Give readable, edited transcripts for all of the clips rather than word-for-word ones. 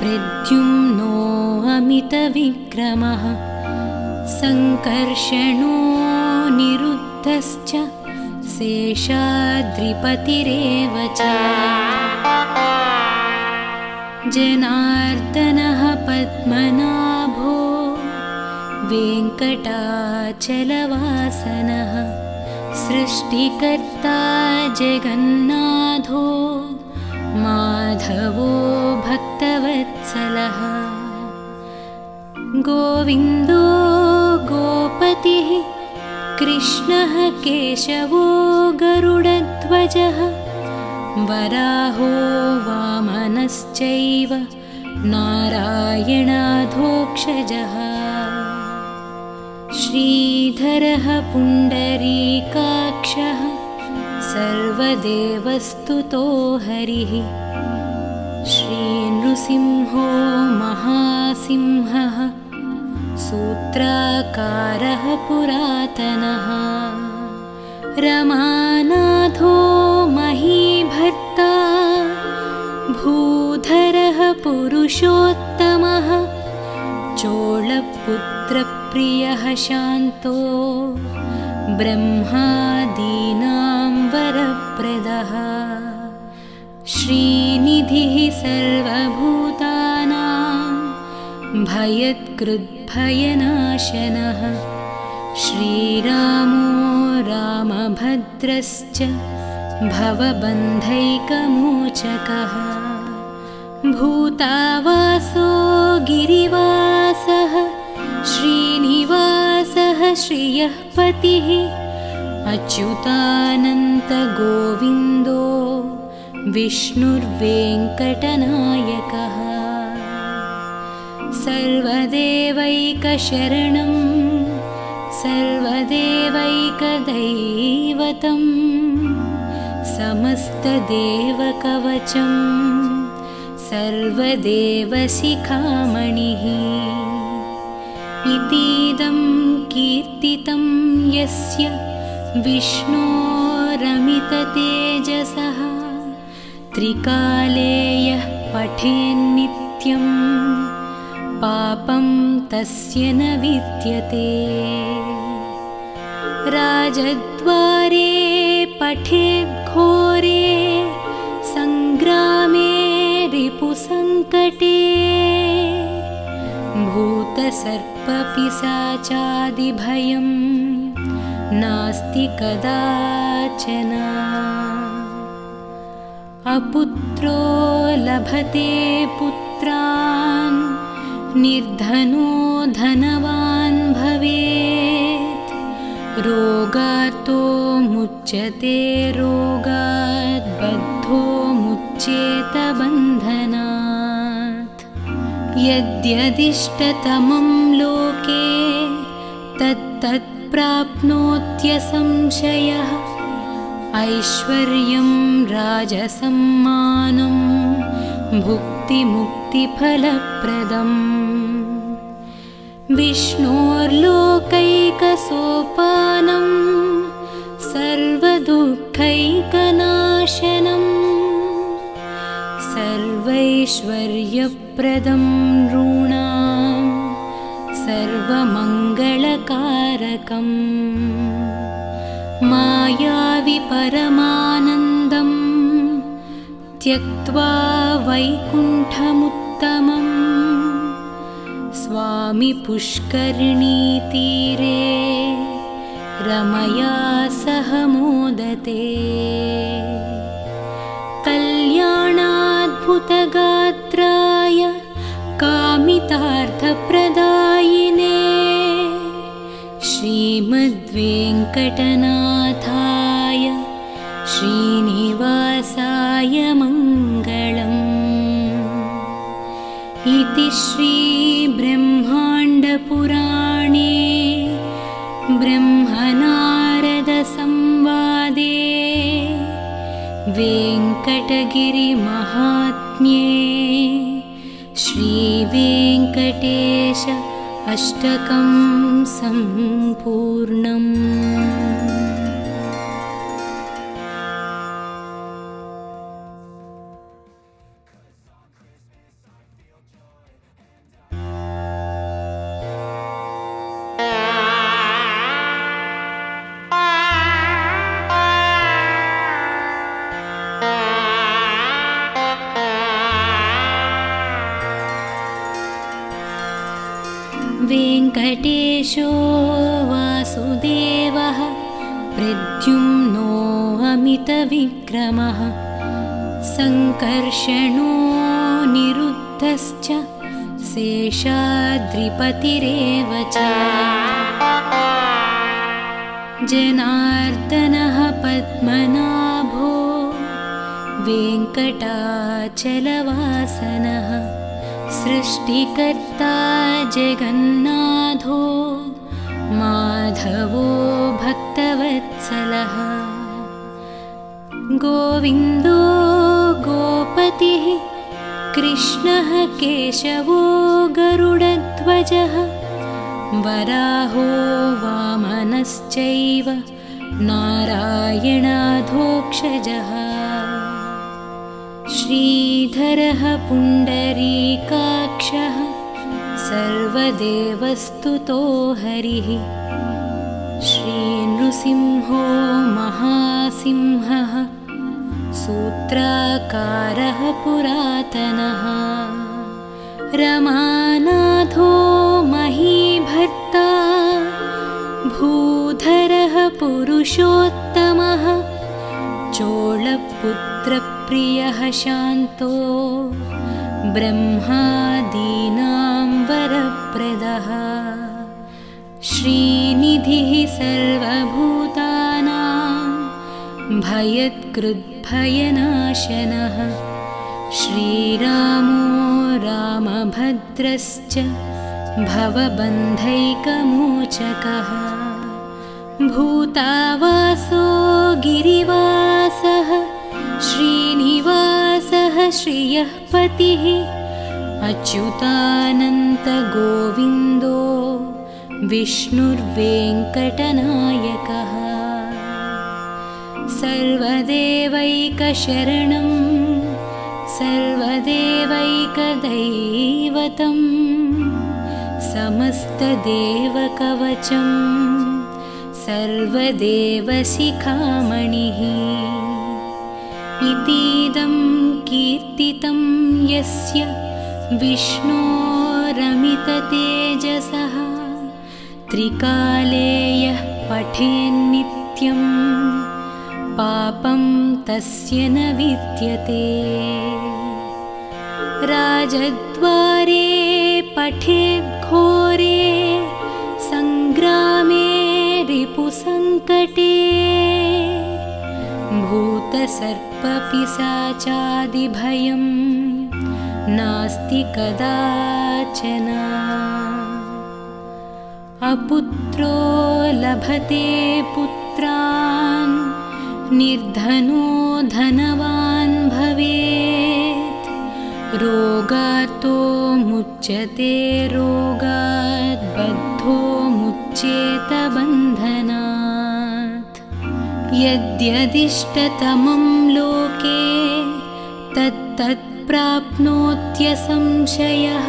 प्रद्युम्नो अमितविक्रमः सङ्कर्षणो निरुद्धश्च शेषाद्रिपतिरेव च जनार्दनः पद्मनाभो वेङ्कटाचलवासनः सृष्टिकर्ता जगन्नाथो माधवो भक्तवत्सलः गोविन्दो गोपतिः कृष्णः केशवो गरुडध्वजः वराहो वामनश्चैव नारायणाधोक्षजः श्रीधरः पुण्डरीकाक्षः सर्वदेवस्तुतो हरिः श्रीनृसिंहो महासिंहः सूत्राकारः पुरातनः रमानाथो महीभर्ता भूधरः पुरुषोत्तमः चोळपुत्रप्रियः शान्तो ब्रह्मादीनां वरप्रदः श्रीनिधिः सर्वभूतानां भयत्कृद्भयनाशनः श्रीरामो रामभद्रश्च भवबन्धैकमोचकः भूतावासो गिरिवासः श्रीनिवासः श्रियः पतिः अच्युतानन्तगोविन्दो विष्णुर्वेङ्कटनायकः सर्वदेवैकशरणं सर्वदेवैकदैवतं समस्तदेवकवचं सर्वदेवशिखामणिः इतीदं कीर्तितं यस्य विष्णोरमिततेजसः त्रिकाले यः पठेन्नित्यं पापं तस्य न विद्यते राजद्वारे पठेद्घोरे सङ्ग्रामे रिपुसङ्कटे भूतसर्पपिशाचादिभयं नास्ति कदाचन अपुत्रो लभते पुत्रान् निर्धनो धनवान् भवेत् रोगार्तो मुच्यते रोगात् बद्धो मुच्येत बन्धनात् यद्यदिष्टतमं लोके तत्तत् प्राप्नोत्यसंशयः ऐश्वर्यं राजसम्मानं भुक्तिमुक्तिफलप्रदम् विष्णोर्लोकैकसोपानं सर्वदुःखैकनाशनं सर्वैश्वर्यप्रदं नॄणां सर्वमङ्गलकारकम् मायावि परमानन्दं त्यक्त्वा वैकुण्ठमुत्तमं स्वामि पुष्करिणीतीरे रमया सह मोदते कल्याणाद्भुतगात्राय कामितार्थप्रदायिने श्रीमद्वेङ्कटनाथाय श्रीनिवासाय मङ्गलम् इति श्रीब्रह्माण्डपुराणे ब्रह्मनारदसंवादे वेङ्कटगिरिमहात्म्ये श्रीवेङ्कटेश अष्टकं सम्पूर्णम्। वेङ्कटेशो वासुदेवः प्रद्युम्नो अमितविक्रमः सङ्कर्षणो निरुद्धश्च शेषाद्रिपतिरेव च जनार्दनः पद्मनाभो वेङ्कटाचलवासनः सृष्टिकर्ता जगन्नाथो माधवो भक्तवत्सलः गोविन्दो गोपतिः कृष्णः केशवो गरुडध्वजः वराहो वामनश्चैव नारायणाधोक्षजः श्रीधरः पुण्डरीकाक्षः सर्वदेवस्तुतो हरिः श्रीनृसिंहो महासिंहः सूत्राकारः पुरातनः रमानाथो महीभर्ता भूधरः पुरुषोत्तमः चोळपुत्रप्रियः शान्तो ब्रह्मादीनां वरप्रदः श्रीनिधिः सर्वभूतानां भयत्कृद्भयनाशनः श्रीरामो रामभद्रश्च भवबन्धैकमोचकः भूतावासो गिरिवासः श्रीनिवासः श्रियः पतिः अच्युतानन्तगोविन्दो विष्णुर्वेङ्कटनायकः सर्वदेवैकशरणं सर्वदेवैकदैवतं समस्तदेवकवचं सर्वदेवशिखामणिः इतीदं कीर्तितं यस्य विष्णोरमिततेजसः त्रिकाले यः पठेन्नित्यं पापं तस्य न विद्यते राजद्वारे पठेद्घोरे सङ्ग्रामे रिपुसङ्कटे भूतसर्पपिशाचादिभयं नास्ति कदाचन अपुत्रो लभते पुत्रान् निर्धनो धनवान् भवेत् रोगार्तो मुच्यते रोगात् बद्धो मुच्येत बन्धनात् यद्यदिष्टतमं लोके तत्तत् प्राप्नोत्यसंशयः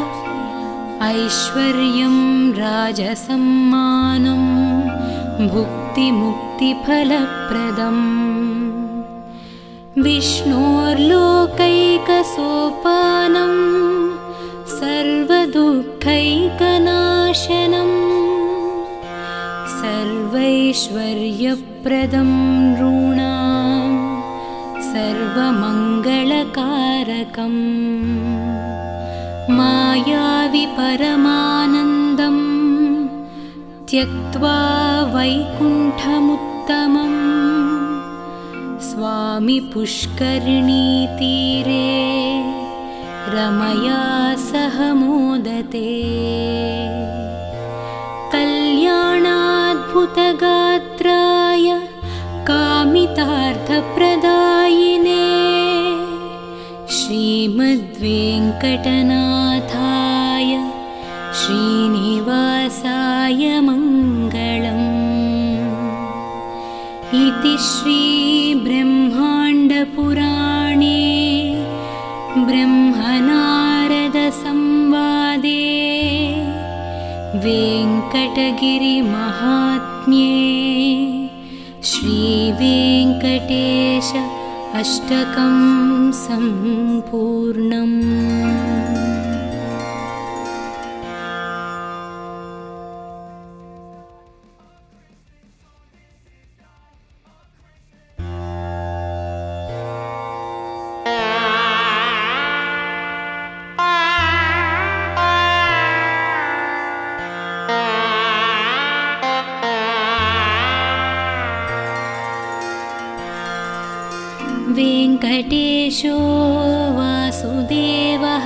ऐश्वर्यं राजसम्मानं भुक्तिमुक्तिफलप्रदम् विष्णोर्लोकैकसोपानं सर्वदुःखैकनाशनं सर्वैश्वर्यप्रदं नॄणां सर्वमङ्गलकारकम् मायावि परमानन्दं त्यक्त्वा वैकुण्ठमुत्तमं स्वामि पुष्करिणीतीरे रमया सह मोदते कल्याणाद्भुतगात्राय कामितार्थप्रदायिने श्रीमद्वेङ्कटनाथाय श्रीनिवासाय मङ्गलम् इति श्रीब्रह्माण्डपुराणे ब्रह्मनारदसंवादे वेङ्कटगिरिमहात्म्ये श्रीवेङ्कटेश अष्टकं सम्पूर्णम्। ऋषिकेशो वासुदेवः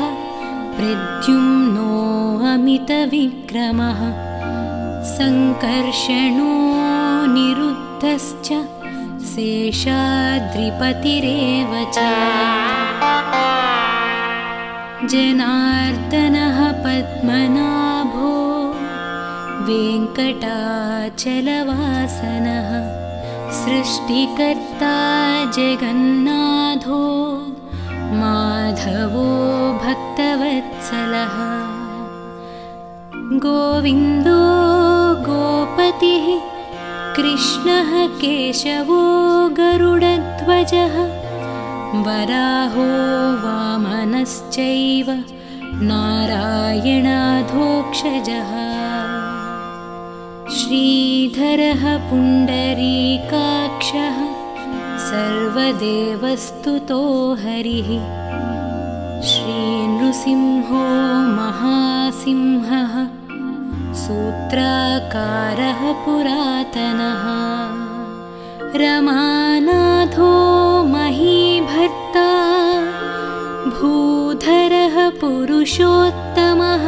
प्रद्युम्नो अमितविक्रमः सङ्कर्षणो निरुद्धश्च शेषाद्रिपतिरेव च जनार्दनः पद्मनाभो वेङ्कटाचलवासनः सृष्टिकर्ता जगन्नाथो माधवो भक्तवत्सलः गोविन्दो गोपतिः कृष्णः केशवो गरुडध्वजः वराहो वामनश्चैव नारायणाधोक्षजः श्रीधरः पुण्डरीकाक्षः सर्वदेवस्तुतो हरिः श्रीनृसिंहो महासिंहः सूत्राकारः पुरातनः रमानाथो महीभर्ता भूधरः पुरुषोत्तमः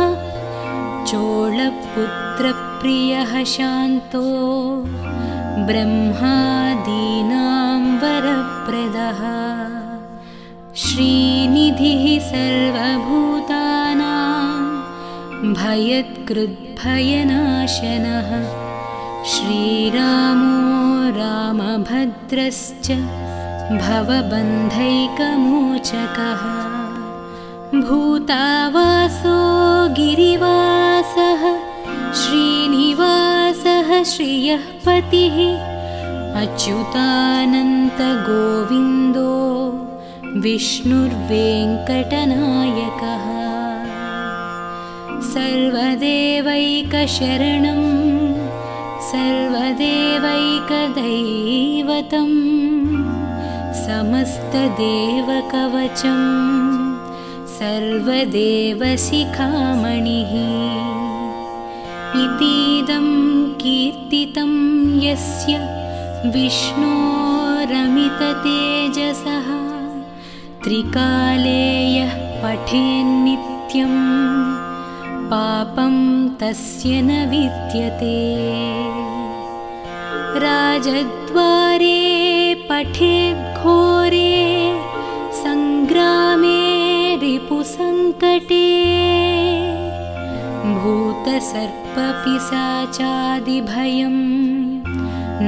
चोळपुत्रप्रियः शान्तो ब्रह्मादीनां वरप्रदः श्रीनिधिः सर्वभूतानां भयत्कृद्भयनाशनः श्रीरामो रामभद्रश्च भवबन्धैकमोचकः भूतावासो गिरिवासः श्रीनिवासः श्रियः पतिः अच्युतानन्तगोविन्दो विष्णुर्वेङ्कटनायकः सर्वदेवैकशरणं सर्वदेवैकदैवतं समस्तदेवकवचं सर्वदेवशिखामणिः इतीदं कीर्तितं यस्य विष्णोरमिततेजसः त्रिकाले यः पठेन्नित्यं पापं तस्य न विद्यते राजद्वारे पठेद्घोरे सङ्ग्रामे रिपुसङ्कटे भूतसर्पपिशाचादिभयं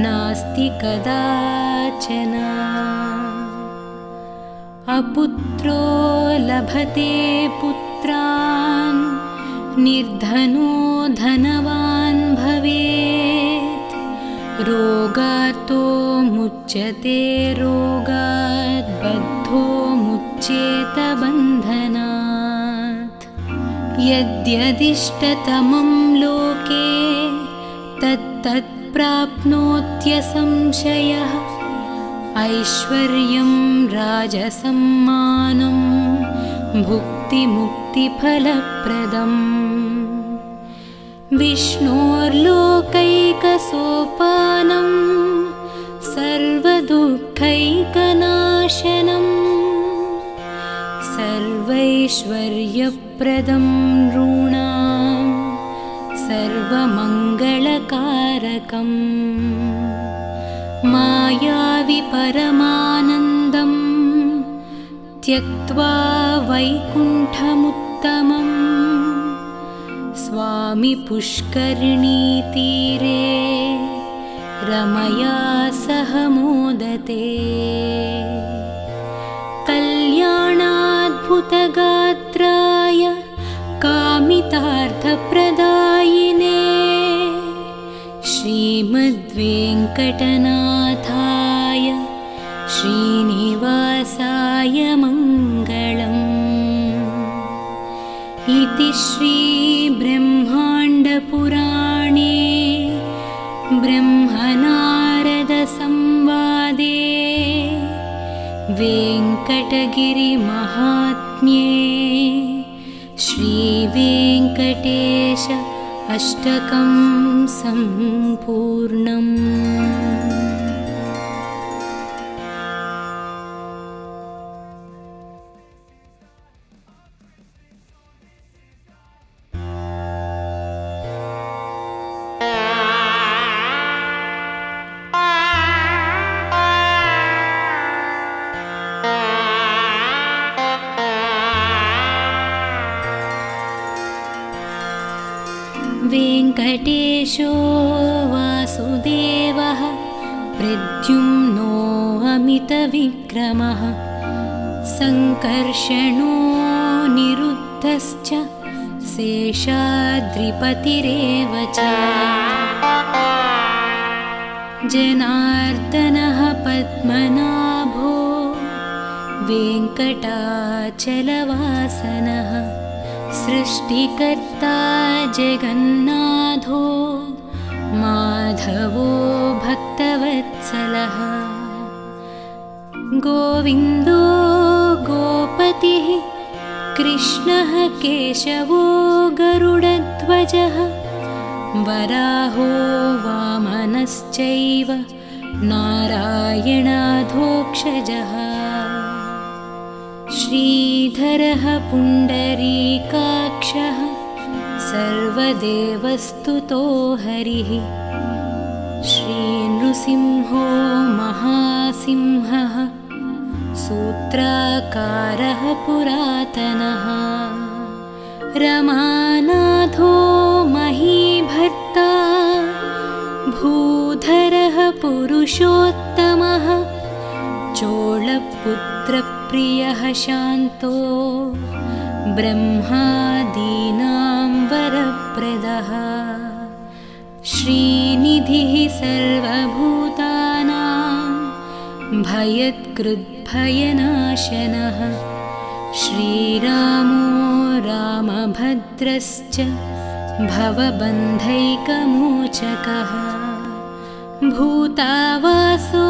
नास्ति कदाचन अपुत्रो लभते पुत्रान् निर्धनो धनवान् भवेत् रोगार्तो मुच्यते रोगात् बद्धो मुच्येत बन्धनात् यद्यदिष्टतमं लोके तत्तत् प्राप्नोत्यसंशयः ऐश्वर्यं राजसम्मानं भुक्तिमुक्तिफलप्रदम् विष्णोर्लोकैकसोपानं सर्वदुःखैकनाशनं सर्वैश्वर्यप्रदं नॄणां सर्वमङ्गलकारकम् मायावि परमानन्दं त्यक्त्वा वैकुण्ठमुत्तमम् स्वामी पुष्करिणीतीरे रमया सह मोदते कल्याणाद्भुतगात्राय कामितार्थप्रदायिने श्रीमद्वेङ्कटनाथाय श्रीनिवासाय मङ्गलम् इति श्रीब्रह्माण्डपुराणे ब्रह्मनारदसंवादे वेङ्कटगिरिमहात्म्ये श्रीवेङ्कटेश अष्टकं सम्पूर्णम्। वेङ्कटेशो वासुदेवः प्रद्युम्नो अमितविक्रमः सङ्कर्षणो निरुद्धश्च शेषाद्रिपतिरेव च जनार्दनः पद्मनाभो वेङ्कटाचलवासनः सृष्टिकर्ता जगन्नाथो माधवो भक्तवत्सलः गोविन्दो गोपतिः कृष्णः केशवो गरुडध्वजः वराहो वामनश्चैव नारायणाधोक्षजः श्रीधरः पुण्डरीकाक्षः सर्वदेवस्तुतो हरिः श्रीनृसिंहो महासिंहः सूत्राकारः पुरातनः रमानाथो महीभर्ता भूधरः पुरुषोत्तमः चोळपुत्रप्रियः शान्तो ब्रह्मादीनां वरप्रदः श्रीनिधिः सर्वभूतानां भयत्कृद्भयनाशनः श्रीरामो रामभद्रश्च भवबन्धैकमोचकः भूतावासो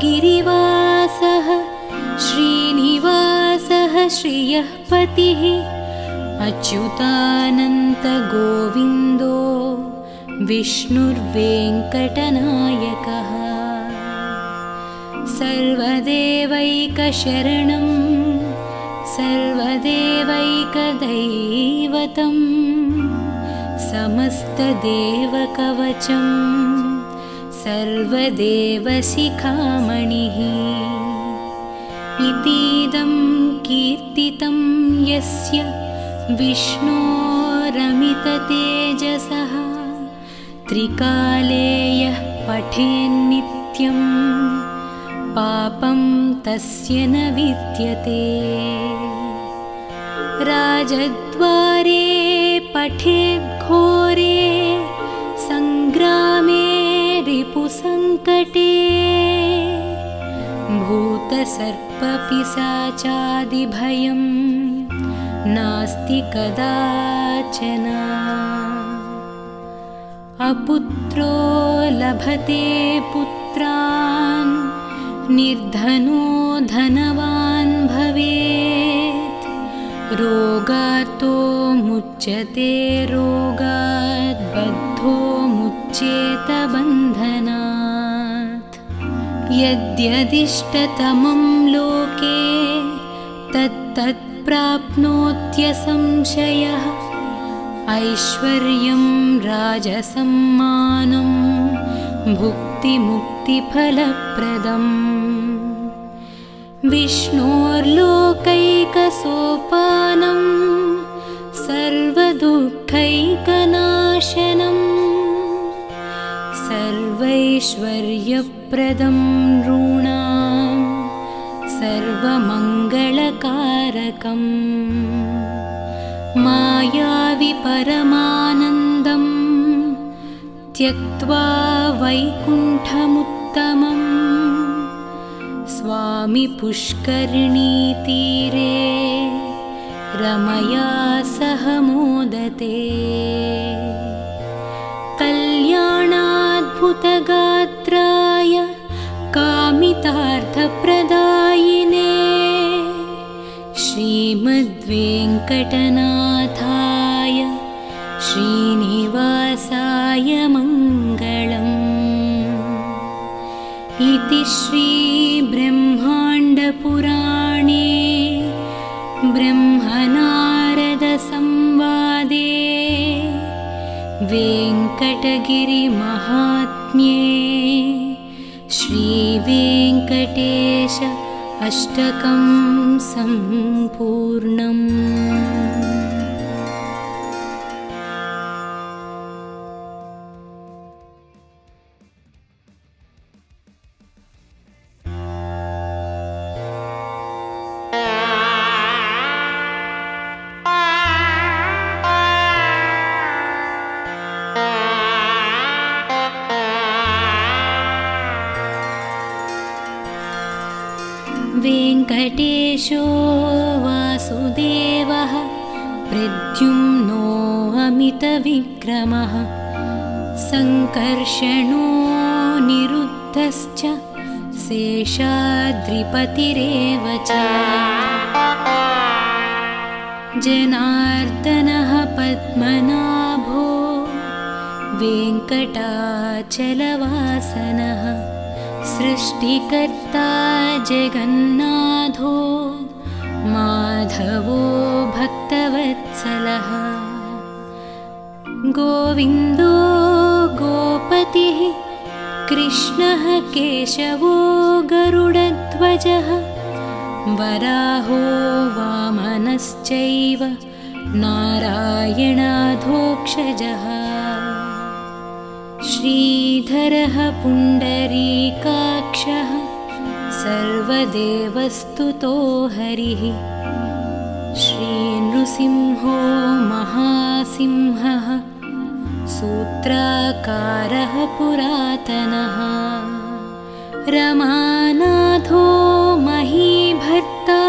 गिरिवासः श्रीनिवासः श्रियः पतिः अच्युतानन्तगोविन्दो विष्णुर्वेङ्कटनायकः सर्वदेवैकशरणं सर्वदेवैकदैवतं समस्तदेवकवचं सर्वदेवशिखामणिः इतीदं कीर्तितं यस्य विष्णोरमिततेजसः त्रिकाले यः पठेन्नित्यं पापं तस्य न विद्यते राजद्वारे पठेद्घोरे सङ्ग्रामे रिपुसङ्कटे भूतसर्पपिशाचादिभयं नास्ति कदाचन अपुत्रो लभते पुत्रान् निर्धनो धनवान् भवेत् रोगार्तो मुच्यते रोगात् बद्धो मुच्येत बन्धनात् यद्यदिष्टतमं लोके तत्तत् प्राप्नोत्यसंशयः ऐश्वर्यं राजसम्मानं भुक्तिमुक्तिफलप्रदम् विष्णोर्लोकैकसोपानं सर्वदुःखैकनाशनं सर्वैश्वर्यप्रदं नॄणां सर्वमङ्गलकारकम् मायावि परमानन्दं त्यक्त्वा वैकुण्ठमुत्तमं स्वामि पुष्करिणीतीरे रमया सह मोदते कल्याणाद्भुतगात्राय कामितार्थप्रदायिने श्रीमद्वेङ्कटनाथाय श्रीनिवासाय मङ्गलम् इति श्रीब्रह्माण्डपुराणे ब्रह्मनारदसंवादे वेङ्कटगिरिमहात्म्ये श्रीवेङ्कटेश अष्टकं सम्पूर्णम्। महेशो वासुदेवः प्रद्युम्नो अमितविक्रमः सङ्कर्षणो निरुद्धश्च शेषाद्रिपतिरेव च जनार्दनः पद्मनाभो वेङ्कटाचलवासनः सृष्टिकर्ता जगन्नाथो माधवो भक्तवत्सलः गोविन्दो गोपतिः कृष्णः केशवो गरुडध्वजः वराहो वामनश्चैव नारायणाधोक्षजः श्रीधरः पुण्डरीकाक्षः सर्वदेवस्तुतो हरिः श्रीनृसिंहो महासिंहः सूत्राकारः पुरातनः रमानाथो महीभर्ता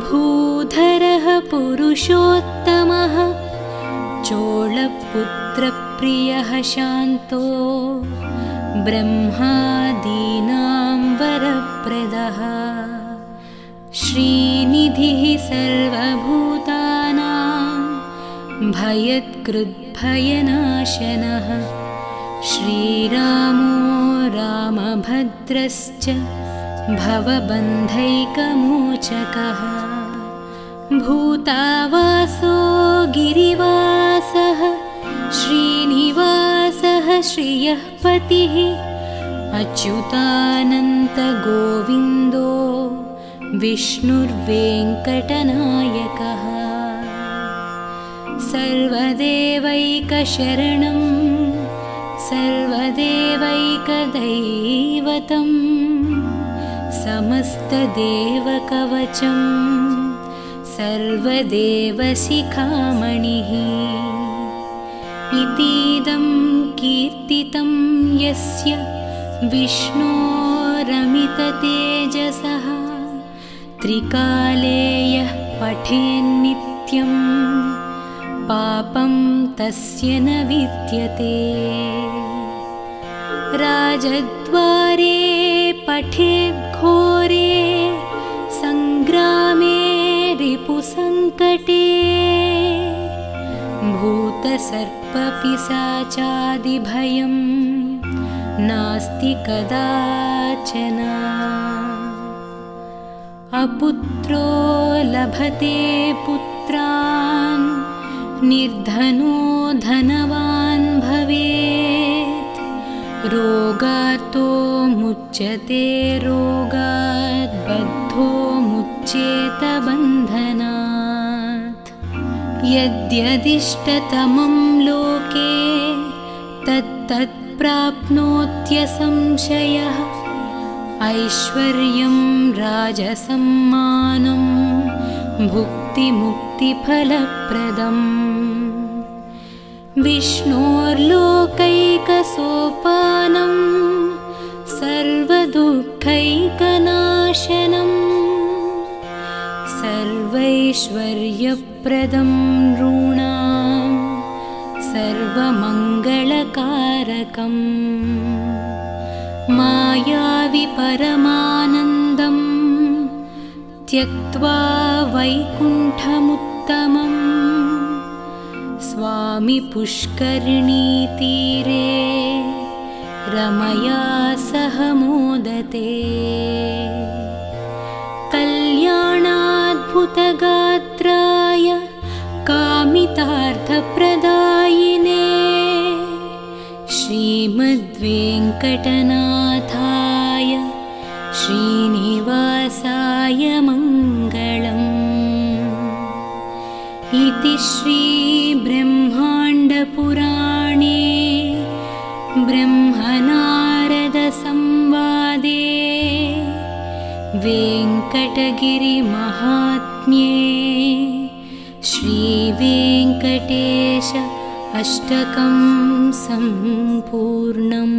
भूधरः पुरुषोत्तमः चोळपुत्रप्रियः शान्तो ब्रह्मादीनां वरप्रदः श्रीनिधिः सर्वभूतानां भयत्कृद्भयनाशनः श्रीरामो रामभद्रश्च भवबन्धैकमोचकः भूतावासो गिरिवासः श्रीनिवासः श्रियः पतिः अच्युतानन्तगोविन्दो विष्णुर्वेङ्कटनायकः सर्वदेवैकशरणं सर्वदेवैकदैवतं समस्तदेवकवचं सर्वदेवशिखामणिः इतीदं कीर्तितं यस्य विष्णोरमिततेजसः त्रिकाले यः पठेन्नित्यं पापं तस्य न विद्यते राजद्वारे पठेद्घोरे सङ्ग्रामे रिपुसङ्कटे भूतसर्पपिशाचादिभयं नास्ति कदाचन अपुत्रो लभते पुत्रान् निर्धनो धनवान् भवेत् रोगार्तो मुच्यते रोगात् बद्धो मुच्येत बन्धनात् यद्यदिष्टतमं लोके तत्तत् प्राप्नोत्यसंशयः ऐश्वर्यं राजसम्मानं भुक्तिमुक्तिफलप्रदम् विष्णोर्लोकैकसोपानं सर्वदुःखैकनाशनं सर्वैश्वर्यप्रदं नॄणां सर्वमङ्गलकारकम् मायावि परमानन्दं त्यक्त्वा वैकुण्ठमुत्तमम् स्वामि पुष्करिणीतीरे रमया सह मोदते कल्याणाद्भुतगात्राय कामितार्थप्रदायिने श्रीमद्वेङ्कटनाथाय श्रीनिवासाय मङ्गलम् इति श्रीब्रह्माण्डपुराणे ब्रह्मनारदसंवादे वेङ्कटगिरिमहात्म्ये श्रीवेङ्कटेश अष्टकं सम्पूर्णम्।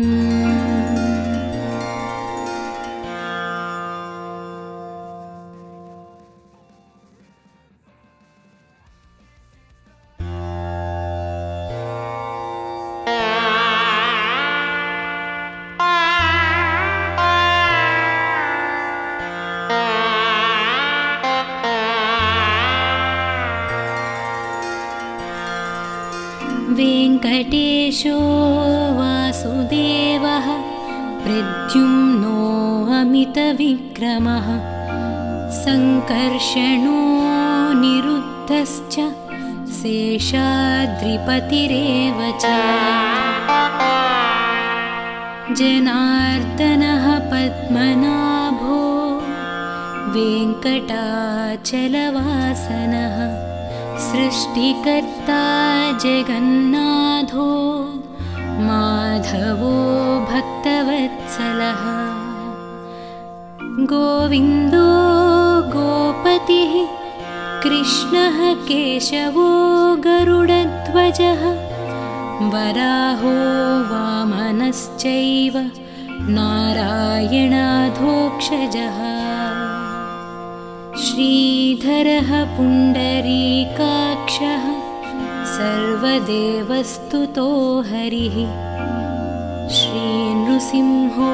वेङ्कटेशो वासुदेवः प्रद्युम्नो अमितविक्रमः सङ्कर्षणो निरुद्धश्च शेषाद्रिपतिरेव च जनार्दनः पद्मनाभो वेङ्कटाचलवासनः सृष्टिकर्ता जगन्नाथो माधवो भक्तवत्सलः गोविन्दो गोपतिः कृष्णः केशवो गरुडध्वजः वराहो वामनश्चैव नारायणाधोक्षजः श्रीधरः पुण्डरीकाक्षः सर्वदेवस्तुतो हरिः श्रीनृसिंहो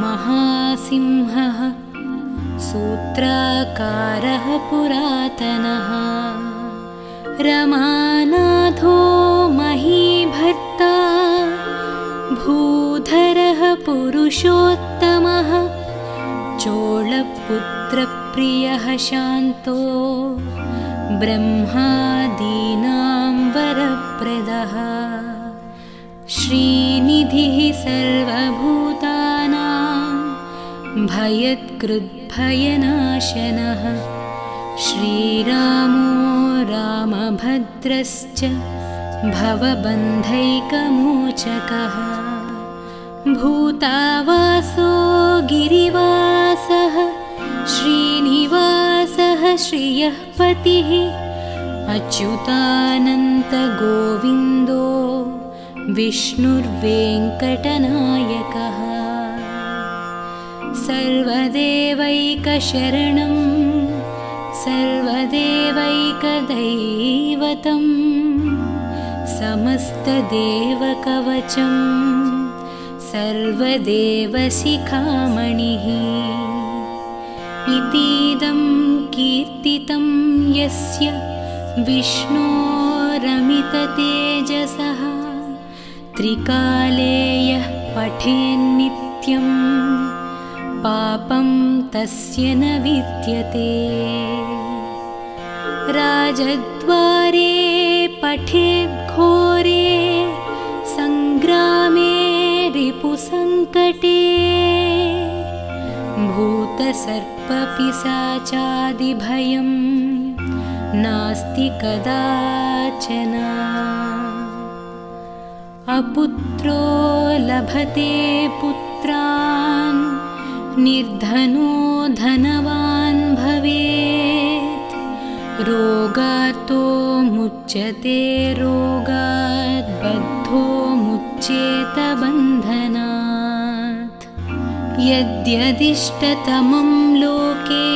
महासिंहः सूत्राकारः पुरातनः रमानाथो महीभर्ता भूधरः पुरुषोत्तमः चोळपुत्रप्रियः शान्तो ब्रह्मादीनां वरप्रदः श्रीनिधिः सर्वभूतानां भयत्कृद्भयनाशनः श्रीरामो रामभद्रश्च भवबन्धैकमोचकः भूतावासो गिरिवासः श्रीनिवासः श्रियः पतिः अच्युतानन्तगोविन्दो विष्णुर्वेङ्कटनायकः सर्वदेवैकशरणं सर्वदेवैकदैवतं समस्तदेवकवचं सर्वदेवशिखामणिः इतीदं कीर्तितं यस्य विष्णोरमिततेजसः त्रिकाले यः पठेन्नित्यं पापं तस्य न विद्यते राजद्वारे पठेद्घोरे सङ्ग्रामे रिपुसङ्कटे भूतसर्पपिशाचादिभयं नास्ति कदाचन अपुत्रो लभते पुत्रान् निर्धनो धनवान् भवेत् रोगार्तो मुच्यते रोगात् बद्धो मुच्येत बन्धनात् यद्यदिष्टतमं लोके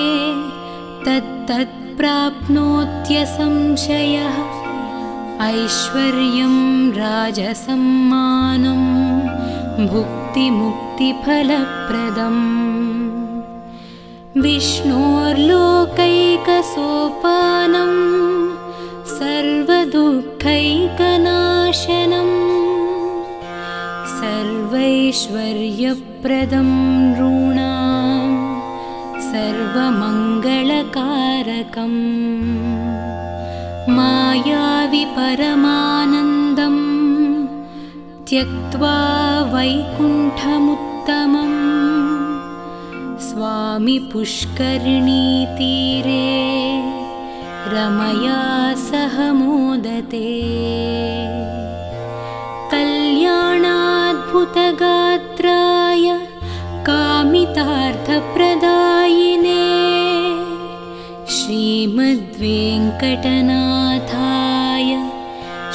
तत्तत् प्राप्नोत्यसंशयः ऐश्वर्यं राजसम्मानं भुक्तिमुक्तिफलप्रदम् विष्णोर्लोकैकसोपानं सर्वदुःखैकनाशनं सर्वैश्वर्यप्रदं नॄणां सर्वमङ्गलकारकम् मायावि परमानन्दं त्यक्त्वा वैकुण्ठमुत्तमं स्वामि पुष्करिणीतीरे रमया सह मोदते कल्याणाद्भुतगात्राय कामितार्थप्रदायिने श्रीमद्वेङ्कटनाथाय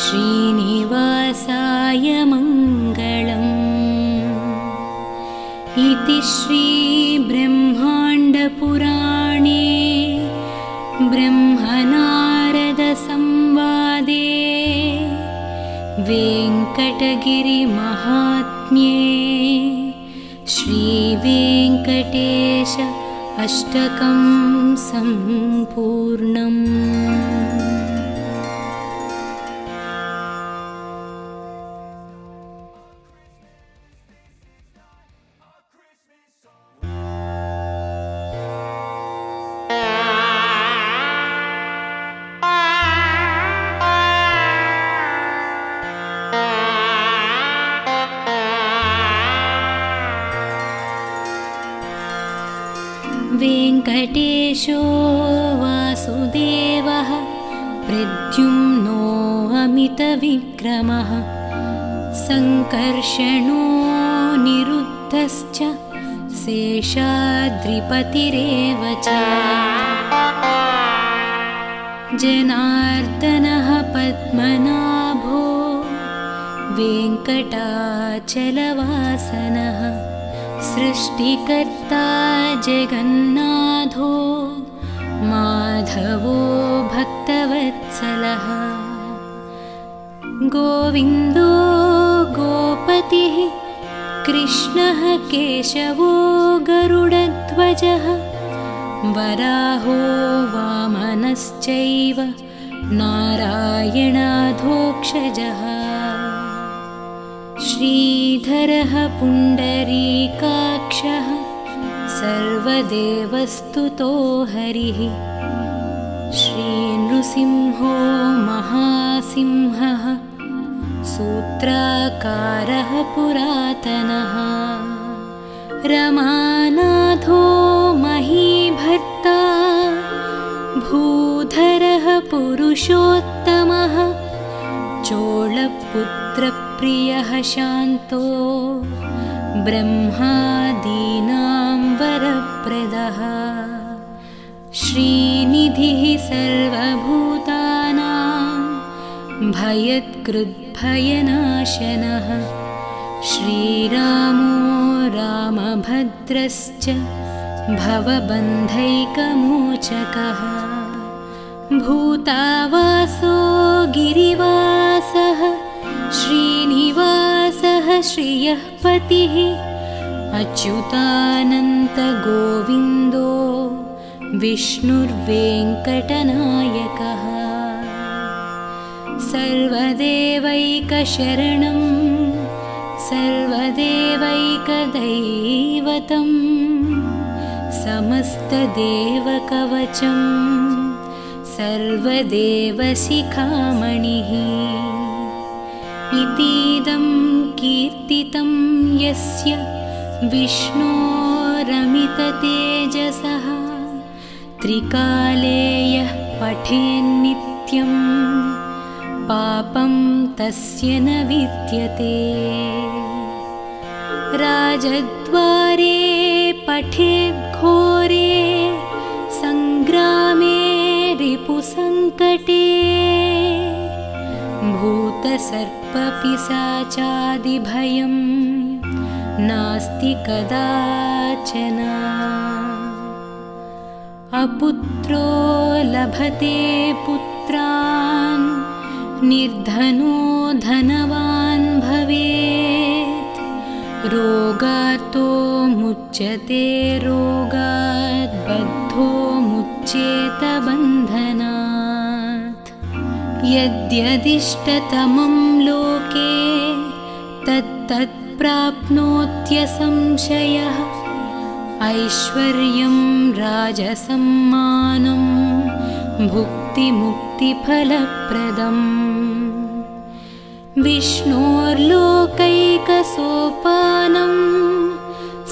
श्रीनिवासाय मङ्गलम् इति श्रीब्रह्माण्डपुराणे ब्रह्मनारदसंवादे वेङ्कटगिरिमहात्म्ये श्रीवेङ्कटेश अष्टकं सम्पूर्णम्। महेशो वासुदेवः प्रद्युम्नो अमितविक्रमः सङ्कर्षणो निरुद्धश्च शेषाद्रिपतिरेव च जनार्दनः पद्मनाभो वेङ्कटाचलवासनः सृष्टिकर्ता जगन्नाथो माधवो भक्तवत्सलः गोविन्दो गोपतिः कृष्णः केशवो गरुडध्वजः वराहो वामनश्चैव नारायणाधोक्षजः श्रीधरः पुण्डरीकाक्षः सर्वदेवस्तुतो हरिः श्रीनृसिंहो महासिंहः सूत्राकारः पुरातनः रमानाथो महीभर्ता भूधरः पुरुषोत्तमः चोळपुत्रप्रियः शान्तो ब्रह्मादीनां वरप्रदः श्रीनिधिः सर्वभूतानां भयत्कृद्भयनाशनः श्रीरामो रामभद्रश्च भवबन्धैकमोचकः भूतावासो गिरिवासः श्रीनिवासः श्रियः पतिः अच्युतानन्तगोविन्दो विष्णुर्वेङ्कटनायकः सर्वदेवैकशरणं सर्वदेवैकदैवतं समस्तदेवकवचं सर्वदेवशिखामणिः इतीदं कीर्तितं यस्य विष्णोरमिततेजसः त्रिकाले यः पठेन्नित्यं पापं तस्य न विद्यते राजद्वारे पठेद्घोरे सङ्ग्रामे रिपुसङ्कटे भूतसर्पपिशाचादिभयं नास्ति कदाचन अपुत्रो लभते पुत्रान् निर्धनो धनवान् भवेत् रोगार्तो मुच्यते रोगात् बद्धो मुच्येत बन्धनात् यद्यदिष्टतमं लोके तत्तत् प्राप्नोत्यसंशयः ऐश्वर्यं राजसम्मानं भुक्तिमुक्तिफलप्रदम् विष्णोर्लोकैकसोपानं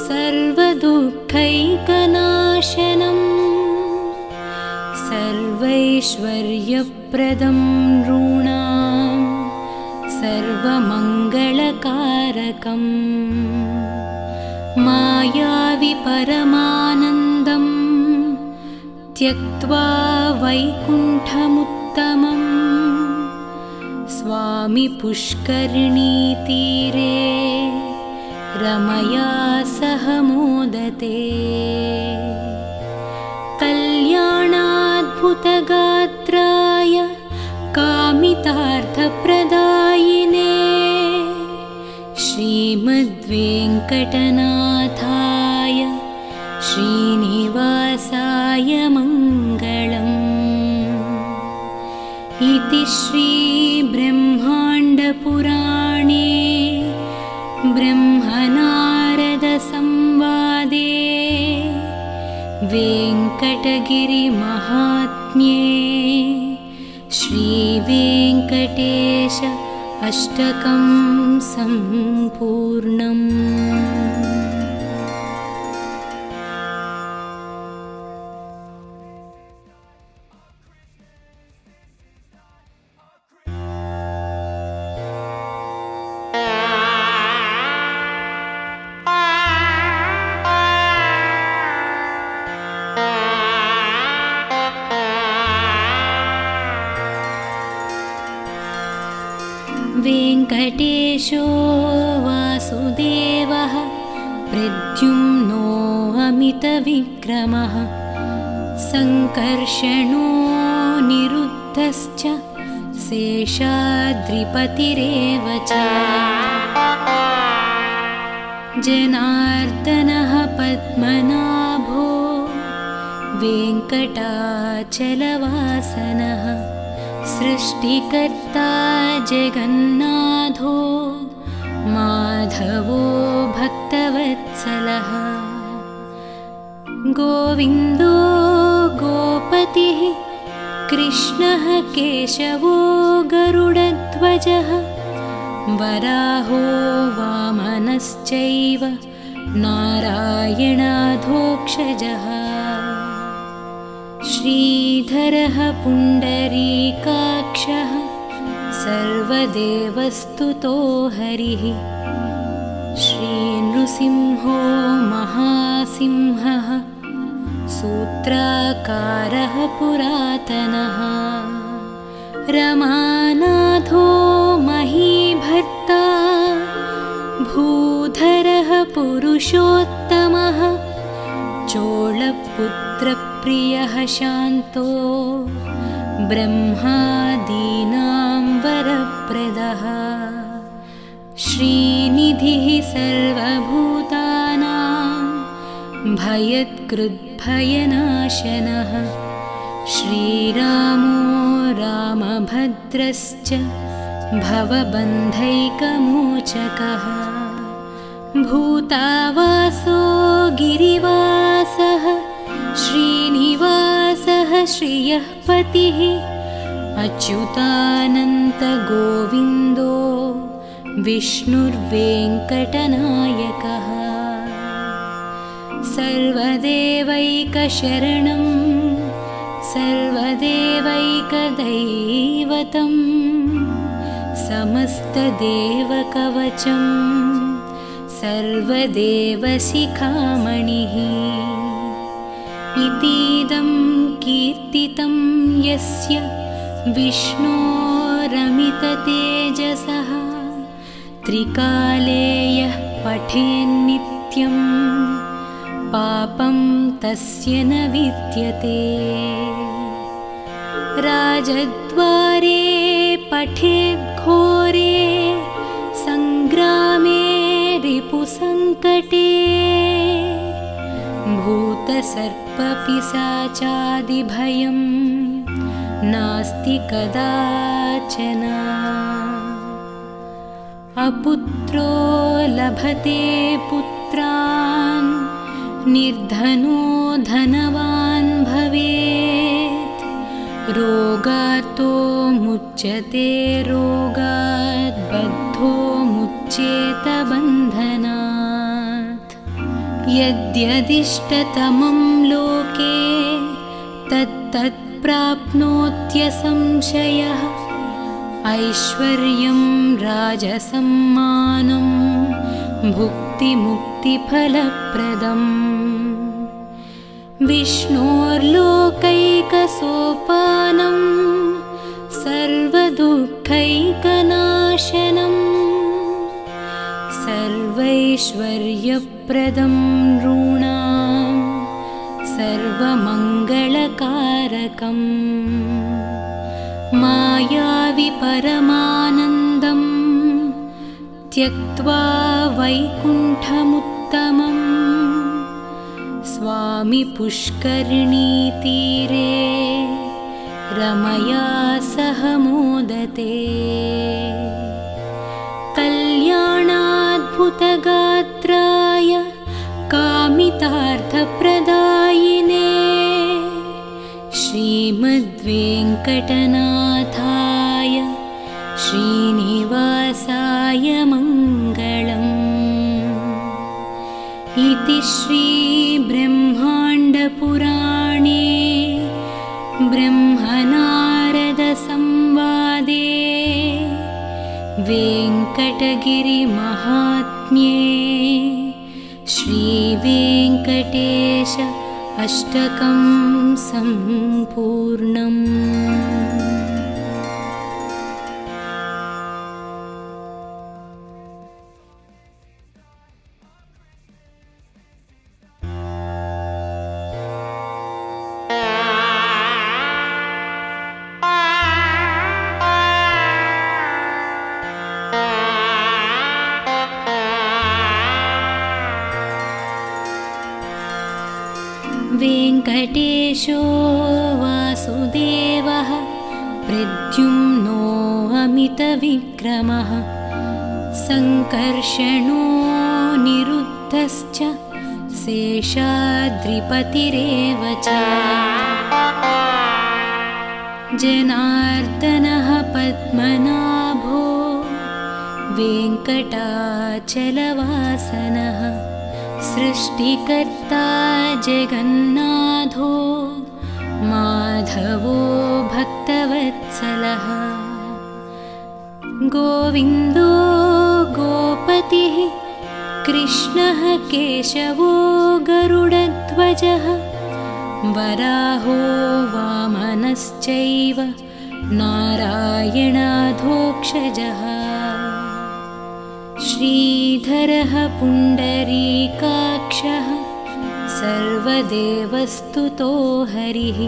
सर्वदुःखैकनाशनं सर्वैश्वर्यप्रदं नॄणां सर्वमङ्गलकारकम् मायावि परमानन्दं त्यक्त्वा वैकुण्ठमुत्तमं स्वामि पुष्करिणीतीरे रमया सह मोदते कल्याणाद्भुतगात्राय कामितार्थप्रदायिने श्रीमद्वेङ्कटनाथाय श्रीनिवासाय मङ्गलम् इति श्रीब्रह्माण्डपुराणे ब्रह्मनारदसंवादे वेङ्कटगिरिमहात्म्ये श्रीवेङ्कटेश अष्टकं सम्पूर्णम्। वेङ्कटेशो वासुदेवः प्रद्युम्नो अमितविक्रमः सङ्कर्षणो निरुद्धश्च शेषाद्रिपतिरेव च जनार्दनः पद्मनाभो वेङ्कटाचलवासनः सृष्टिकर्ता जगन्नाथो माधवो भक्तवत्सलः गोविन्दो गोपतिः कृष्णः केशवो गरुडध्वजः वराहो वामनश्चैव नारायणाधोक्षजः श्रीधरः पुण्डरीकाक्षः सर्वदेवस्तुतो हरिः श्रीनृसिंहो महासिंहः सूत्राकारः पुरातनः रमानाथो महीभर्ता भूधरः पुरुषोत्तमः चोळपुत्रप्रियः शान्तो ब्रह्मादीनां वरप्रदः श्रीनिधिः सर्वभूतानां भयत्कृद्भयनाशनः श्रीरामो रामभद्रश्च भवबन्धैकमोचकः भूतावासो गिरिवासः श्रीनिवासः श्रियः पतिः अच्युतानन्तगोविन्दो विष्णुर्वेङ्कटनायकः सर्वदेवैकशरणं सर्वदेवैकदैवतं समस्तदेवकवचं सर्वदेवशिखामणिः इतीदं कीर्तितं यस्य विष्णोरमिततेजसः त्रिकाले यः पठेन्नित्यं पापं तस्य न विद्यते राजद्वारे पठेद्घोरे सङ्ग्रामे रिपुसङ्कटे भूतसर्पपिशाचादिभयं नास्ति कदाचन अपुत्रो लभते पुत्रान् निर्धनो धनवान् भवेत् रोगार्तो मुच्यते रोगात् बद्धो मुच्येत बन्धनात् यद्यदिष्टतमं लोके तत्तत् प्राप्नोत्यसंशयः ऐश्वर्यं राजसम्मानं भुक्तिमुक्तिफलप्रदम् विष्णोर्लोकैकसोपानं सर्वदुःखैकनाशनं सर्वैश्वर्यप्रदं नॄणां सर्वमङ्गलकारकम् मायावि परमानन्दं त्यक्त्वा वैकुण्ठमुत्तमम् स्वामी पुष्करिणीतीरे रमया सह मोदते कल्याणाद्भुतगात्राय कामितार्थप्रदायिने श्रीमद्वेङ्कटनाथाय श्रीनिवासाय मङ्गलम् इति श्रीब्रह्माण्डपुराणे ब्रह्मनारदसंवादे वेङ्कटगिरिमहात्म्ये श्रीवेङ्कटेश अष्टकं सम्पूर्णम्। वेङ्कटेशो वासुदेवः प्रद्युम्नो अमितविक्रमः सङ्कर्षणो निरुद्धश्च शेषाद्रिपतिरेव च जनार्दनः पद्मनाभो वेङ्कटाचलवासनः सृष्टिकर्ता जगन्नाथो माधवो भक्तवत्सलः गोविन्दो गोपतिः कृष्णः केशवो गरुडध्वजः वराहो वामनश्चैव नारायणाधोक्षजः श्रीधरः पुण्डरीकाक्षः सर्वदेवस्तुतो हरिः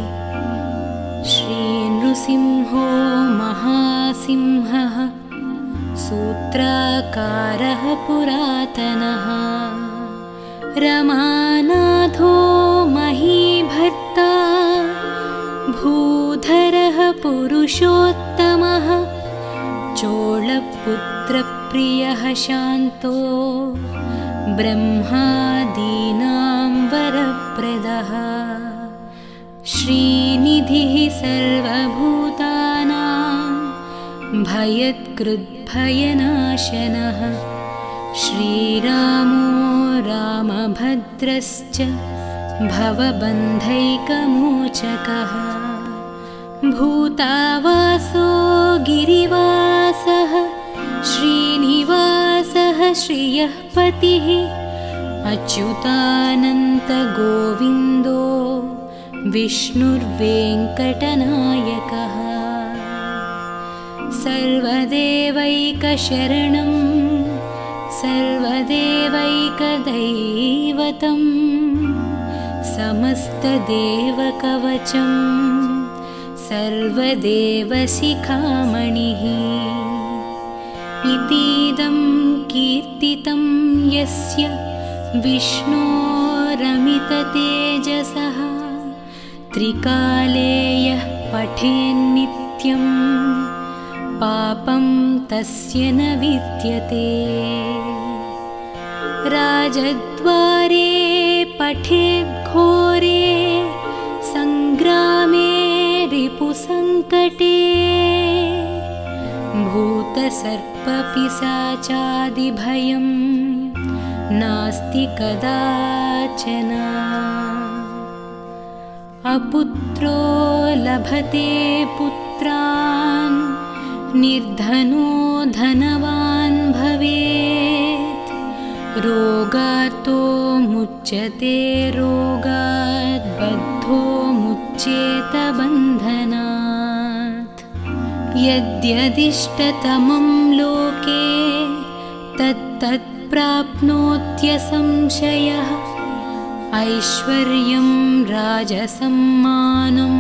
श्रीनृसिंहो महासिंहः सूत्राकारः पुरातनः रमानाथो महीभर्ता भूधरः पुरुषोत्तमः चोळपुत्रप्रियः शान्तो ब्रह्मादीनां वरप्रदः श्रीनिधिः सर्वभूतानां भयत्कृद्भयनाशनः श्रीरामो रामभद्रश्च भवबन्धैकमोचकः भूतावासो गिरिवासः श्रीनिवासः श्रियः पतिः अच्युतानन्तगोविन्दो विष्णुर्वेङ्कटनायकः सर्वदेवैकशरणं सर्वदेवैकदैवतं समस्तदेवकवचं सर्वदेवशिखामणिः इतीदं कीर्तितं यस्य विष्णोरमिततेजसः त्रिकाले यः पठेन्नित्यं पापं तस्य न विद्यते राजद्वारे पठेद्घोरे सङ्ग्रामे रिपुसङ्कटे भूतसर्पपिशाचादिभयं नास्ति कदाचन अपुत्रो लभते पुत्रान् निर्धनो धनवान् भवेत् रोगार्तो मुच्यते रोगात् बद्धो मुच्येत बन्धनात् यद्यदिष्टतमं लोके तत्तत् प्राप्नोत्यसंशयः ऐश्वर्यं राजसम्मानं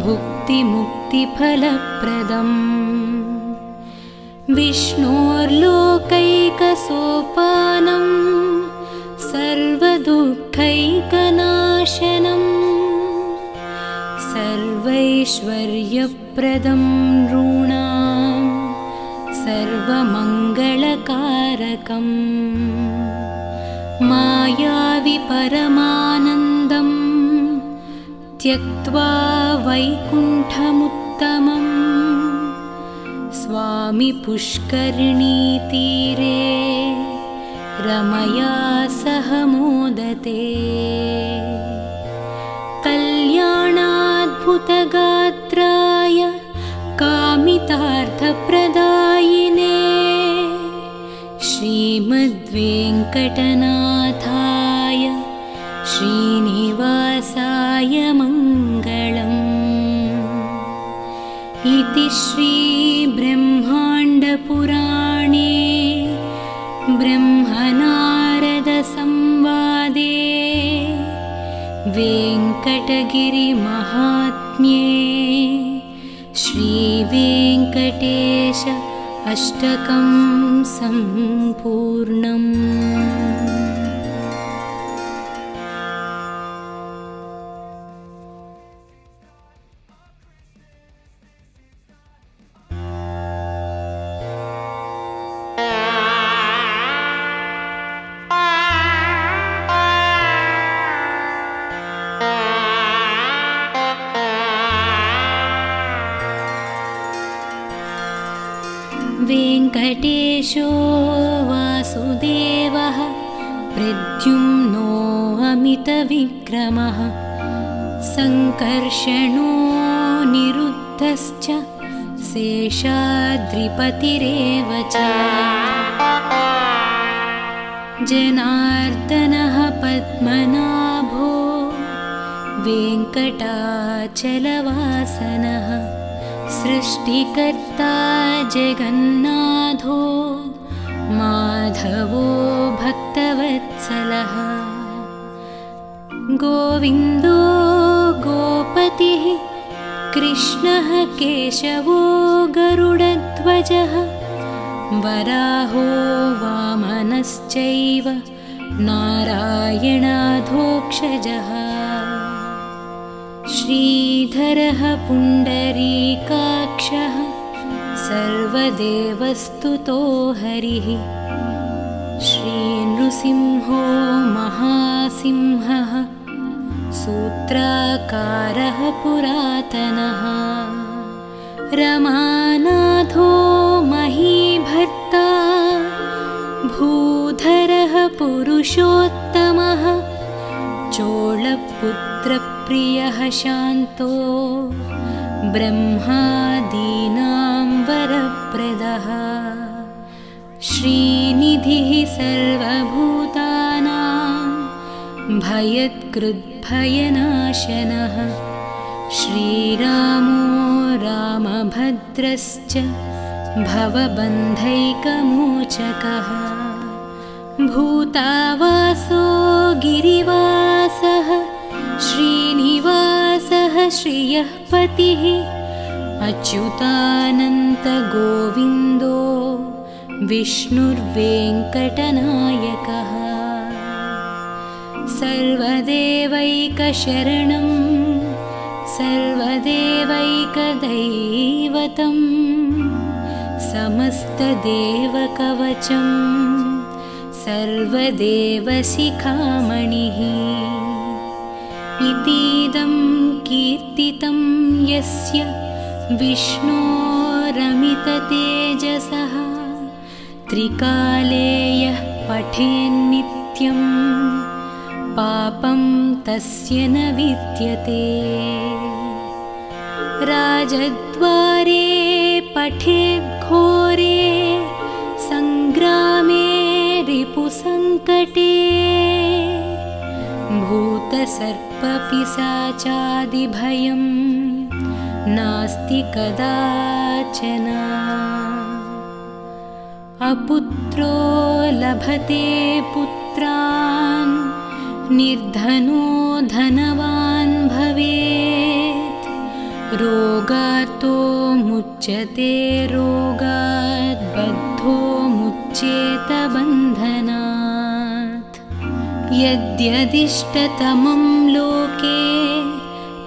भुक्तिमुक्तिफलप्रदम् विष्णोर्लोकैकसोपानं सर्वदुःखैकनाशनं सर्वैश्वर्यप्रदं नॄणां सर्वमङ्गलकारकम् मायावि परमानन्दं त्यक्त्वा वैकुण्ठमुत्तमं स्वामि पुष्करिणीतीरे रमया सह मोदते कल्याणाद्भुतगात्राय कामितार्थप्रदायिने श्रीमद्वेङ्कटनाथाय श्रीनिवासाय मङ्गलम् इति श्रीब्रह्माण्डपुराणे ब्रह्मनारदसंवादे वेङ्कटगिरिमहात्म्ये श्रीवेङ्कटेश अष्टकं सम्पूर्णम्। वेङ्कटेशो वासुदेवः प्रद्युम्नो अमितविक्रमः सङ्कर्षणो निरुद्धश्च शेषाद्रिपतिरेव च जनार्दनः पद्मनाभो वेङ्कटाचलवासनः सृष्टिकर्ता जगन्नाथो माधवो भक्तवत्सलः गोविन्दो गोपतिः कृष्णः केशवो गरुडध्वजः वराहो वामनश्चैव नारायणाधोक्षजः श्रीधरः पुण्डरीकाक्षः सर्वदेवस्तुतो हरिः श्रीनृसिंहो महासिंहः सूत्राकारः पुरातनः रमानाथो महीभर्ता भूधरः पुरुषोत्तमः चोळपुत्रप्रियः शान्तो ब्रह्मादीनां वरप्रदः श्रीनिधिः सर्वभूतानां भयत्कृद्भयनाशनः श्रीरामो रामभद्रश्च भवबन्धैकमोचकः भूतावासो गिरिवासः श्रीनिवासः श्रियः पतिः अच्युतानन्तगोविन्दो विष्णुर्वेङ्कटनायकः सर्वदेवैकशरणं सर्वदेवैकदैवतं समस्तदेवकवचं सर्वदेवशिखामणिः इतीदं कीर्तितं यस्य विष्णोरमिततेजसः त्रिकाले यः पठेन्नित्यं पापं तस्य न विद्यते राजद्वारे पठेद्घोरे सङ्ग्रामे रिपुसङ्कटे भूतसर्पपिशाचादिभयं नास्ति कदाचन अपुत्रो लभते पुत्रान् निर्धनो धनवान् भवेत् रोगार्तो मुच्यते रोगात् बद्धो मुच्येत बन्धनात् यद्यदिष्टतमं लोके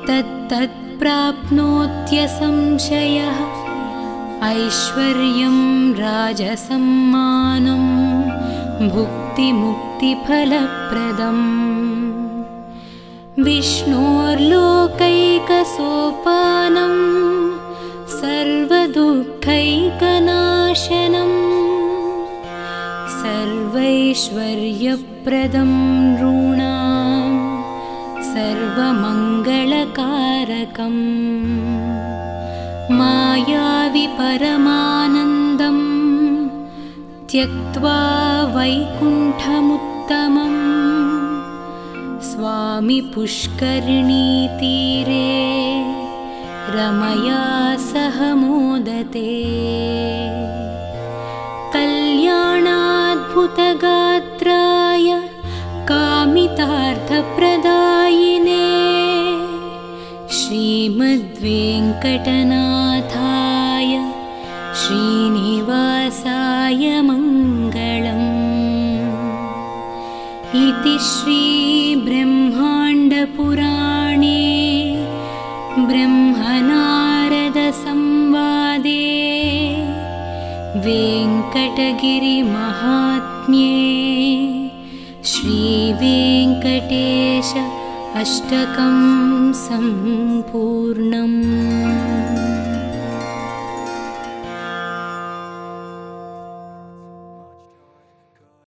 तत्तत् प्राप्नोत्यसंशयः ऐश्वर्यं राजसम्मानं भुक्तिमुक्तिफलप्रदम् विष्णोर्लोकैकसोपानं सर्वदुःखैकनाशनं सर्वैश्वर्यप्रदं नॄणां सर्वमङ्गलकारकम् मायावि परमानन्दं त्यक्त्वा वैकुण्ठमुत्तमम् स्वामि पुष्करिणीतीरे रमया सह मोदते कल्याणाद्भुतगात्राय कामितार्थप्रदायिने श्रीमद्वेङ्कटनाथाय श्रीनिवासाय मङ्गलम् इति श्रीब्रह्माण्डपुराणे ब्रह्मनारदसंवादे वेङ्कटगिरिमहात्म्ये श्रीवेङ्कटेश अष्टकं सम्पूर्णम्।